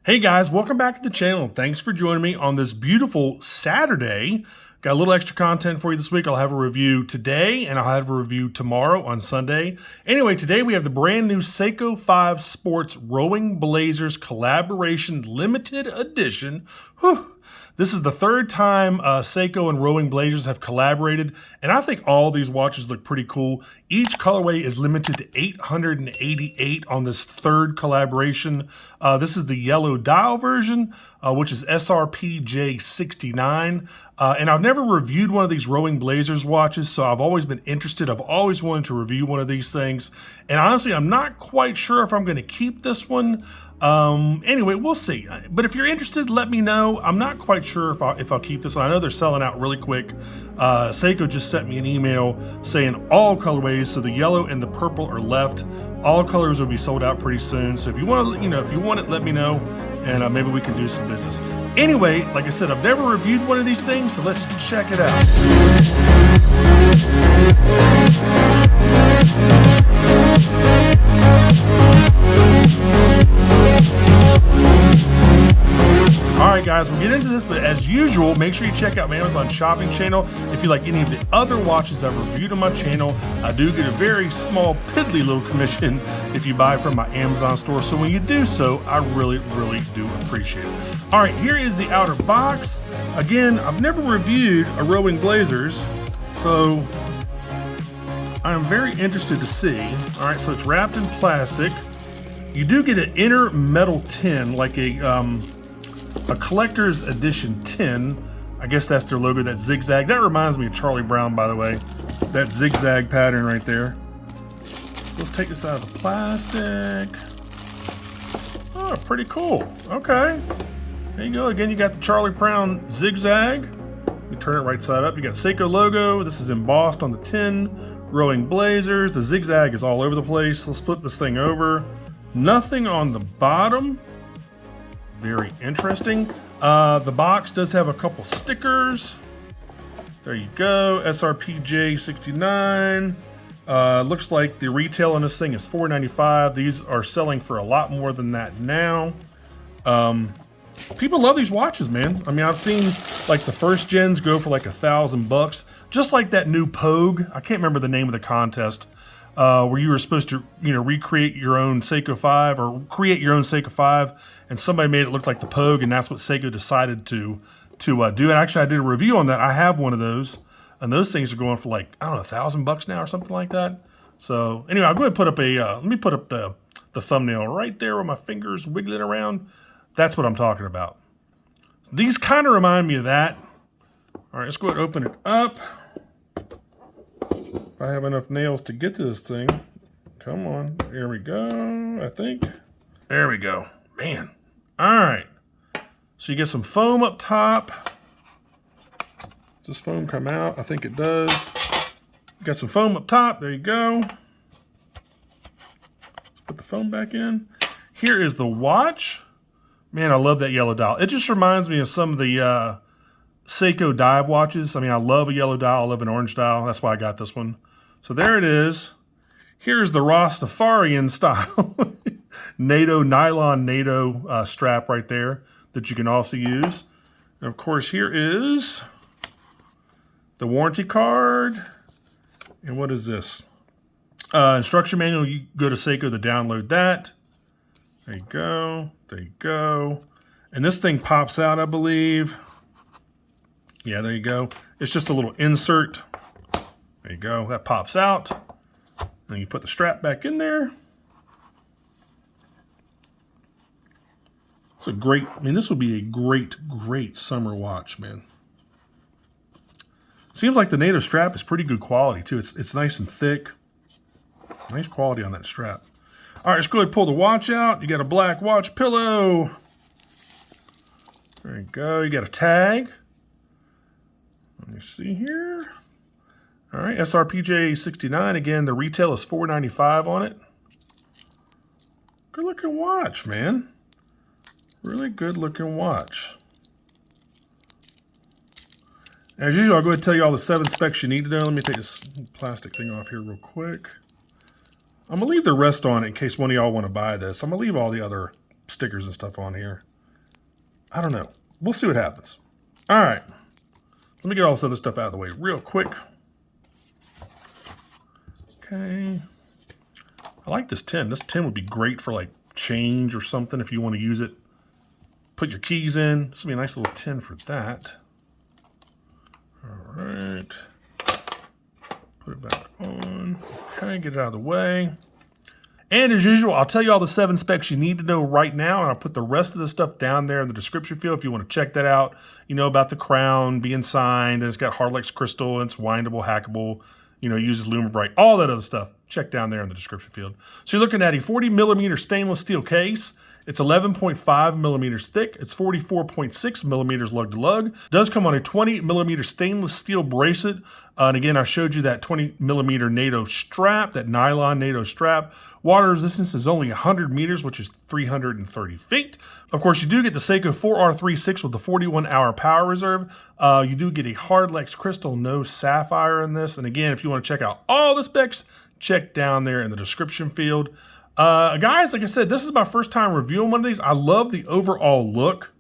Hey guys, welcome back to the channel. Thanks for joining me on this beautiful Saturday. Got a little extra content for you this week. I'll have a review today and I'll have a review tomorrow on Sunday. Anyway, today we have the brand new Seiko 5 Sports Rowing Blazers Collaboration Limited Edition. Whew. This is the third time Seiko and Rowing Blazers have collaborated, and I think all these watches look pretty cool. Each colorway is limited to 888 on this third collaboration. This is the yellow dial version, which is SRPJ69. And I've never reviewed one of these Rowing Blazers watches, so I've always been interested. I've always wanted to review one of these things. And honestly, I'm not quite sure if I'm going to keep this one. Anyway, we'll see. But if you're interested, let me know. I'm not quite sure if I'll keep this one. I know they're selling out really quick. Seiko just sent me an email saying all colorways, so the yellow and the purple are left. All colors will be sold out pretty soon. So if you want to, if you want it, let me know, and maybe we can do some business. Anyway, like I said, I've never reviewed one of these things, so let's check it out. Alright guys, we'll get into this, but as usual, make sure you check out my Amazon shopping channel. If you like any of the other watches I've reviewed on my channel, I do get a very small, piddly little commission if you buy from my Amazon store. So when you do so, I really, really do appreciate it. Alright, here is the outer box. Again, I've never reviewed a Rowing Blazers, so I'm very interested to see. Alright, so it's wrapped in plastic. You do get an inner metal tin, like a collector's edition tin. I guess that's their logo, that zigzag. That reminds me of Charlie Brown, by the way. That zigzag pattern right there. So let's take this out of the plastic. Oh, pretty cool. Okay. There you go. Again, you got the Charlie Brown zigzag. You turn it right side up. You got Seiko logo. This is embossed on the tin. Rowing Blazers. The zigzag is all over the place. Let's flip this thing over. Nothing on the bottom. Very interesting. The box does have a couple stickers. There you go. SRPJ69. Looks like the retail on this thing is $4.95. These are selling for a lot more than that now. People love these watches, man. I mean, I've seen like the first gens go for like $1,000, just like that new Pogue. I can't remember the name of the contest. Where you were supposed to, recreate your own Seiko 5 or create your own Seiko 5, and somebody made it look like the Pogue, and that's what Seiko decided to do. And actually, I did a review on that. I have one of those, and those things are going for like, I don't know, $1,000 now or something like that. So anyway, I'll go ahead and put up let me put up the thumbnail right there with my fingers wiggling around. That's what I'm talking about. So these kind of remind me of that. All right, let's go ahead and open it up. If I have enough nails to get to this thing. Come on. Here we go, I think. There we go. Man. All right. So you get some foam up top. Does this foam come out? I think it does. You got some foam up top. There you go. Let's put the foam back in. Here is the watch. Man, I love that yellow dial. It just reminds me of some of the Seiko dive watches. I mean, I love a yellow dial. I love an orange dial. That's why I got this one. So there it is. Here's the Rastafarian style NATO, nylon NATO strap right there that you can also use. And of course, here is the warranty card. And what is this? Instruction manual. You go to Seiko to download that. There you go. There you go. And this thing pops out, I believe. Yeah, there you go. It's just a little insert. There you go. That pops out. Then you put the strap back in there. It's a great, this would be a great, great summer watch, man. Seems like the NATO strap is pretty good quality, too. It's nice and thick. Nice quality on that strap. All right, let's go ahead and pull the watch out. You got a black watch pillow. There you go. You got a tag. Let me see here. All right, SRPJ69. Again, the retail is $4.95 on it. Good looking watch, man. Really good looking watch. As usual, I'll go ahead and tell you all the 7 specs you need to know. Let me take this plastic thing off here real quick. I'm going to leave the rest on it in case one of y'all want to buy this. I'm going to leave all the other stickers and stuff on here. I don't know. We'll see what happens. All right. Let me get all this other stuff out of the way real quick. Okay. I like this tin. This tin would be great for like change or something if you want to use it. Put your keys in. This would be a nice little tin for that. All right. Put it back on. Okay, get it out of the way. And as usual, I'll tell you all the 7 specs you need to know right now, and I'll put the rest of the stuff down there in the description field if you want to check that out. You know about the crown being signed, and it's got Hardlex crystal, and it's windable, hackable, you know, uses LumiBrite, all that other stuff. Check down there in the description field. So you're looking at a 40mm stainless steel case. It's 11.5 millimeters thick. It's 44.6 millimeters lug to lug. Does come on a 20mm stainless steel bracelet. And again, I showed you that 20mm NATO strap, that nylon NATO strap. Water resistance is only 100 meters, which is 330 feet. Of course, you do get the Seiko 4R36 with the 41-hour power reserve. You do get a Hardlex crystal, no sapphire in this. And again, if you want to check out all the specs, check down there in the description field. Guys, like I said, this is my first time reviewing one of these. I love the overall look.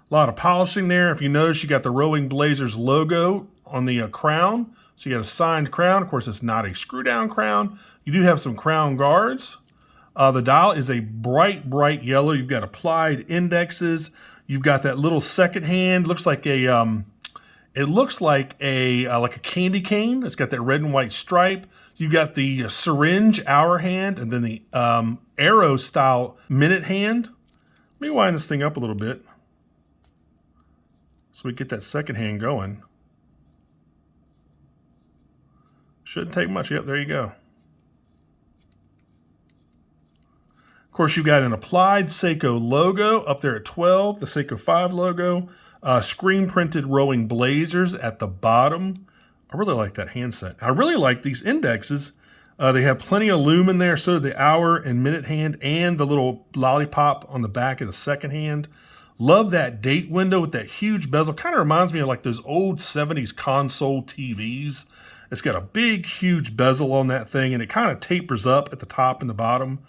A lot of polishing there. If you notice, you got the Rowing Blazers logo on the crown. So you got a signed crown. Of course, it's not a screw down crown. You do have some crown guards. The dial is a bright, bright yellow. You've got applied indexes. You've got that little second hand. Looks like a, it looks like a candy cane. It's got that red and white stripe. You got the syringe hour hand, and then the arrow style minute hand. Let me wind this thing up a little bit so we get that second hand going. Shouldn't take much. Yep, there you go. Of course, you got an applied Seiko logo up there at 12, the Seiko 5 logo, screen printed Rowing Blazers at the bottom. I really like that handset. I really like these indexes. They have plenty of lume in there, so do the hour and minute hand and the little lollipop on the back of the second hand. Love that date window with that huge bezel. Kind of reminds me of like those old 70s console TVs. It's got a big, huge bezel on that thing, and it kind of tapers up at the top and the bottom.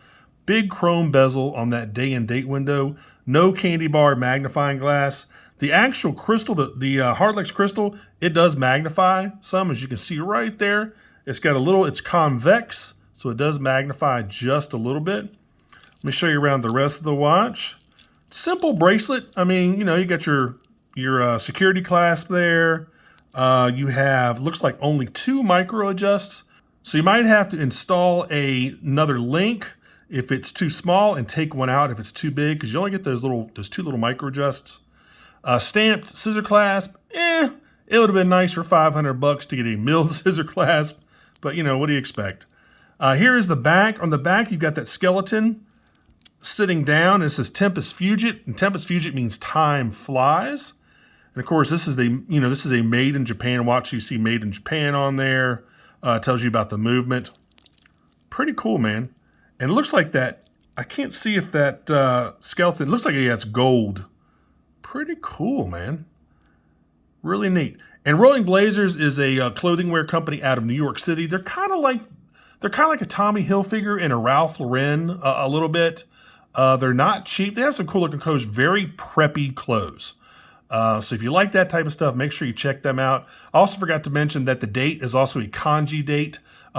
Big chrome bezel on that day and date window. No candy bar magnifying glass. The actual crystal, the Hardlex crystal, it does magnify some, as you can see right there. It's got a little, it's convex, so it does magnify just a little bit. Let me show you around the rest of the watch. Simple bracelet. I mean, you know, you got your security clasp there. You have, looks like only 2 micro adjusts. So you might have to install another link if it's too small and take one out if it's too big, because you only get those 2 little micro adjusts. Stamped scissor clasp, it would have been nice for $500 to get a milled scissor clasp, but you know, what do you expect? Here is the back. On the back, you've got that skeleton sitting down. It says Tempus Fugit, and Tempus Fugit means time flies. And of course, this is a made in Japan watch. You see made in Japan on there. Tells you about the movement. Pretty cool, man. And it looks like that, I can't see if that skeleton, it looks like it's gold. Pretty cool, man. Really neat. And Rowing Blazers is a clothing wear company out of New York City. They're kind of like a Tommy Hilfiger and a Ralph Lauren a little bit. They're not cheap. They have some cool looking clothes, very preppy clothes. So if you like that type of stuff, make sure you check them out. I also forgot to mention that the date is also a kanji date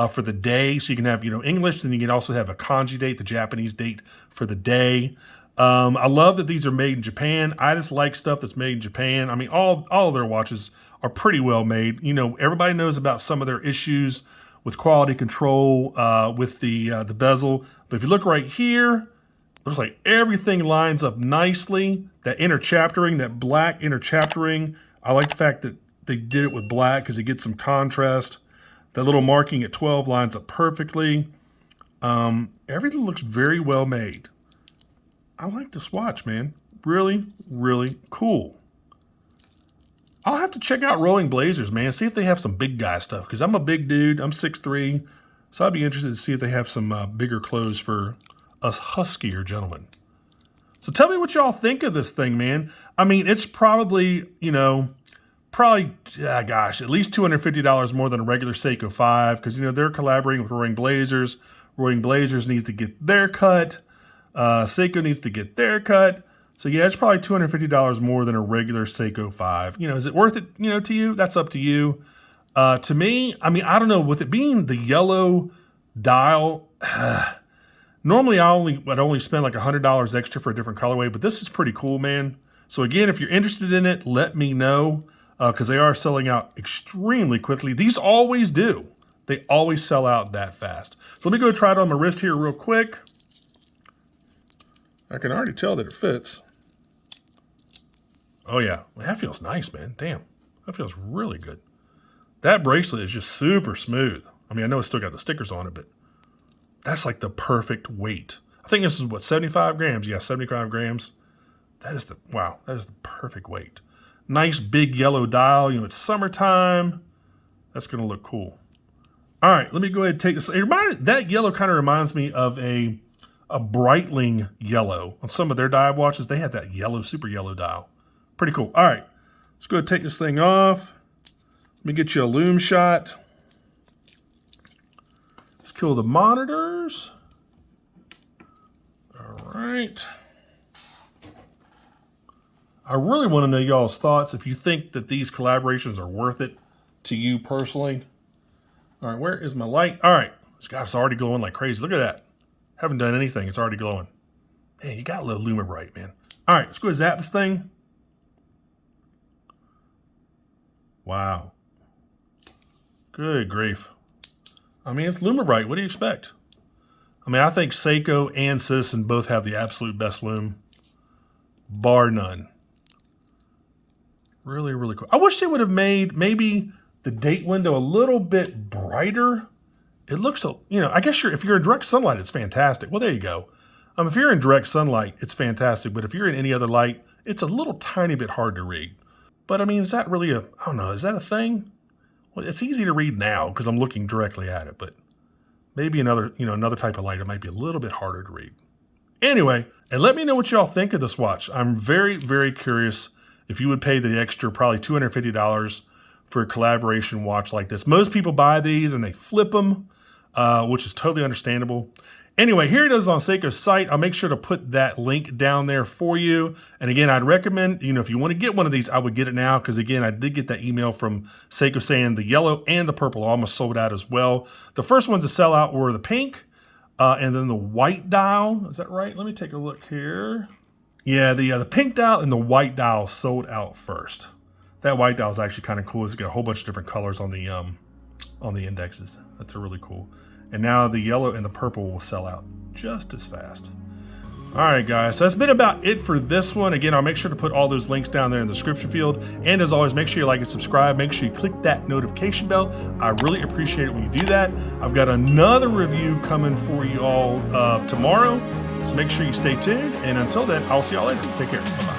for the day. So you can have, you know, English, then you can also have a kanji date, the Japanese date for the day. I love that these are made in Japan. I just like stuff that's made in Japan. I mean, all of their watches are pretty well made. You know, everybody knows about some of their issues with quality control with the bezel. But if you look right here, looks like everything lines up nicely. That inner chaptering, that black inner chaptering, I like the fact that they did it with black because it gets some contrast. That little marking at 12 lines up perfectly. Everything looks very well made. I like this watch, man. Really, really cool. I'll have to check out Rowing Blazers, man. See if they have some big guy stuff, because I'm a big dude. I'm 6'3", so I'd be interested to see if they have some bigger clothes for us huskier gentlemen. So tell me what y'all think of this thing, man. I mean, it's probably, you know, gosh, at least $250 more than a regular Seiko 5, because, you know, they're collaborating with Rowing Blazers. Rowing Blazers needs to get their cut. Seiko needs to get their cut. So yeah, it's probably $250 more than a regular Seiko 5. You know, is it worth it, you know, to you? That's up to you. To me, I mean, I don't know, with it being the yellow dial, normally I'd only spend like $100 extra for a different colorway, but this is pretty cool, man. So again, if you're interested in it, let me know, because they are selling out extremely quickly. These always do. They always sell out that fast. So let me go try it on my wrist here real quick. I can already tell that it fits. Oh yeah, well, that feels nice, man. Damn, that feels really good. That bracelet is just super smooth. I mean, I know it's still got the stickers on it, but that's like the perfect weight. I think this is what, 75 grams? Yeah, 75 grams. That is wow, that is the perfect weight. Nice big yellow dial. You know, it's summertime. That's gonna look cool. All right, let me go ahead and take this. That yellow kind of reminds me of a Breitling yellow. On some of their dive watches, they have that yellow, super yellow dial. Pretty cool. All right, let's go ahead and take this thing off. Let me get you a Lume shot. Let's kill the monitors. All right. I really want to know y'all's thoughts if you think that these collaborations are worth it to you personally. All right, where is my light? All right, it's already glowing like crazy. Look at that. Haven't done anything. It's already glowing. Man, you got a little LumiBrite, man. All right, let's go zap this thing. Wow. Good grief. I mean, it's LumiBrite. What do you expect? I mean, I think Seiko and Citizen both have the absolute best Lume, bar none. Really, really cool. I wish they would have made maybe the date window a little bit brighter. It looks, you know, I guess if you're in direct sunlight, it's fantastic. Well, there you go. If you're in direct sunlight, it's fantastic. But if you're in any other light, it's a little tiny bit hard to read. But I mean, is that really I don't know, is that a thing? Well, it's easy to read now because I'm looking directly at it, but maybe another type of light, it might be a little bit harder to read. Anyway, and let me know what y'all think of this watch. I'm very, very curious if you would pay the extra, probably $250 for a collaboration watch like this. Most people buy these and they flip them, which is totally understandable. Anyway, here it is on Seiko's site. I'll make sure to put that link down there for you. And again, I'd recommend, you know, if you want to get one of these, I would get it now. Because again, I did get that email from Seiko saying the yellow and the purple are almost sold out as well. The first ones to sell out were the pink and then the white dial. Is that right? Let me take a look here. Yeah, the pink dial and the white dial sold out first. That white dial is actually kind of cool. It's got a whole bunch of different colors on the indexes. That's really cool. And now the yellow and the purple will sell out just as fast. All right, guys, so that's been about it for this one. Again, I'll make sure to put all those links down there in the description field. And as always, make sure you like and subscribe. Make sure you click that notification bell. I really appreciate it when you do that. I've got another review coming for you all tomorrow. So make sure you stay tuned. And until then, I'll see y'all later. Take care. Bye-bye.